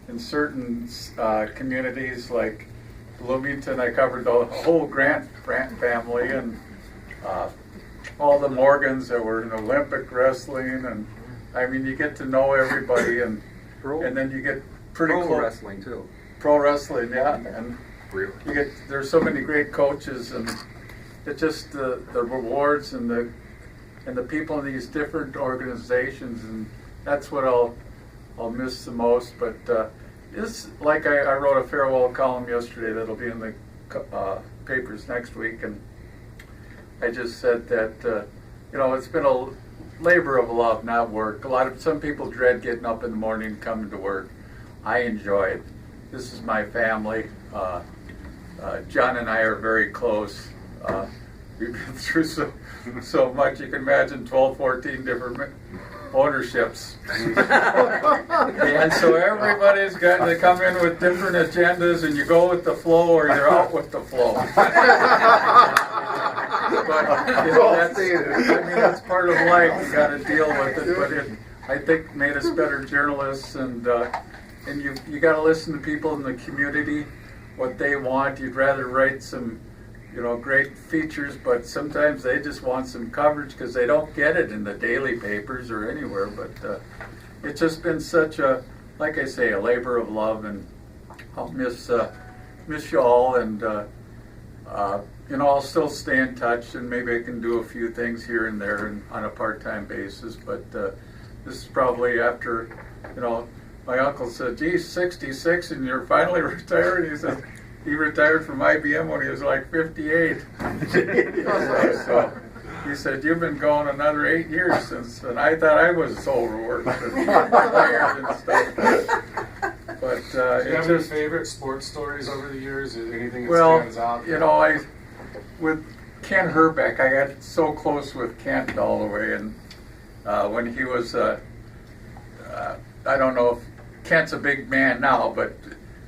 in certain communities like Bloomington, I covered the whole Grant family and all the Morgans that were in Olympic wrestling, and I mean you get to know everybody, and then you get pretty close. Pro wrestling too. Pro wrestling, yeah, and there's so many great coaches, and it's just the rewards and the people in these different organizations, and that's what I'll miss the most. But this, like I wrote a farewell column yesterday that'll be in the papers next week, and I just said that it's been a labor of love, not work. Some people dread getting up in the morning and coming to work. I enjoy it. This is my family. John and I are very close. We've been through so much. You can imagine 12, 14 different ownerships. And so everybody's got to come in with different agendas, and you go with the flow or you're out with the flow. But that's part of life. You got to deal with it. But it, I think, made us better journalists, and you got to listen to people in the community, what they want. You'd rather write some great features, but sometimes they just want some coverage because they don't get it in the daily papers or anywhere. But it's just been such a, like I say, a labor of love, and I'll miss you all, and I'll still stay in touch, and maybe I can do a few things here and there and on a part-time basis. But this is probably after, my uncle said, "Geez, 66 and you're finally retired." He said, he retired from IBM when he was like 58. So he said, "You've been going another 8 years since," and I thought I was overworked and tired and stuff. But do you have any favorite sports stories over the years? Is there anything that stands out? With Ken Herbeck, I got so close with Kent all the way, and when he was, I don't know if Kent's a big man now, but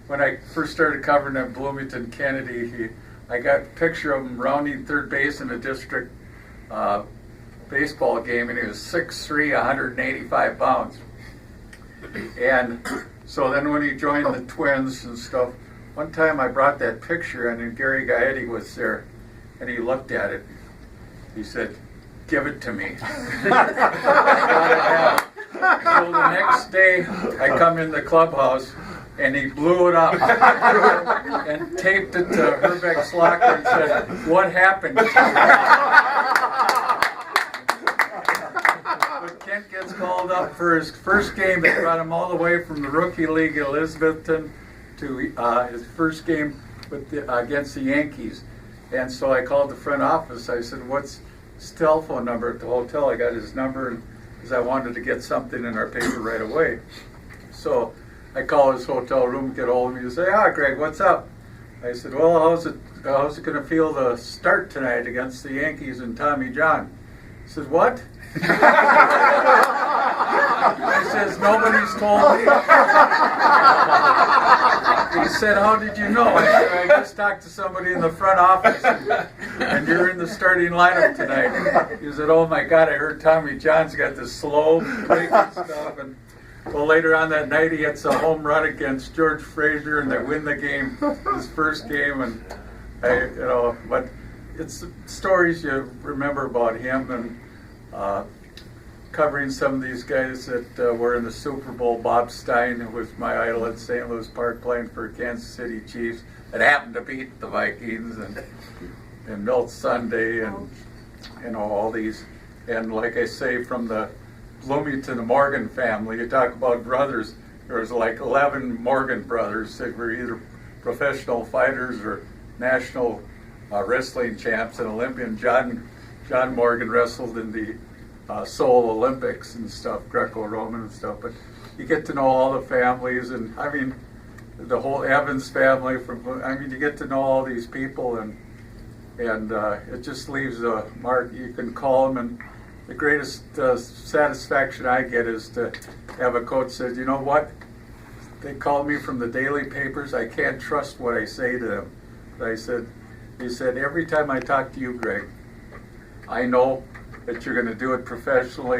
when I first started covering at Bloomington Kennedy, I got a picture of him rounding third base in a district baseball game, and he was 6'3", 185 pounds. And so then when he joined the Twins and stuff, one time I brought that picture, and then Gary Gaetti was there, and he looked at it. He said, "Give it to me." So the next day, I come in the clubhouse, and he blew it up and taped it to Herbeck's locker and said, "What happened to you?" But Kent gets called up for his first game. They brought him all the way from the rookie league in Elizabethton to his first game against the Yankees. And so I called the front office. I said, "What's his telephone number at the hotel?" I got his number because I wanted to get something in our paper right away. So I call his hotel room, get hold of me, and say, "Greg, what's up?" I said, "Well, how's it going to feel to start tonight against the Yankees and Tommy John?" He said, "What?" I says, "Nobody's told me." He said, "How did you know?" I said, "I just talked to somebody in the front office, and you're in the starting lineup tonight." He said, "Oh my God, I heard Tommy John's got this slow break and stuff." And well, later on that night, he hits a home run against George Frazier, and they win the game, his first game. And but it's stories you remember about him, and covering some of these guys that were in the Super Bowl. Bob Stein, who was my idol at St. Louis Park, playing for Kansas City Chiefs, that happened to beat the Vikings, and Milt Sunday, and all these. And like I say, from the Bloomington Morgan family, you talk about brothers. There was like 11 Morgan brothers that were either professional fighters or national wrestling champs and Olympian. John Morgan wrestled in the Seoul Olympics and stuff, Greco-Roman and stuff. But you get to know all the families, and I mean the whole Evans family. You get to know all these people, and it just leaves a mark. You can call them, and the greatest satisfaction I get is to have a coach say, "You know what? They called me from the daily papers. I can't trust what I say to them." But he said, "Every time I talk to you, Greg, I know that you're going to do it professionally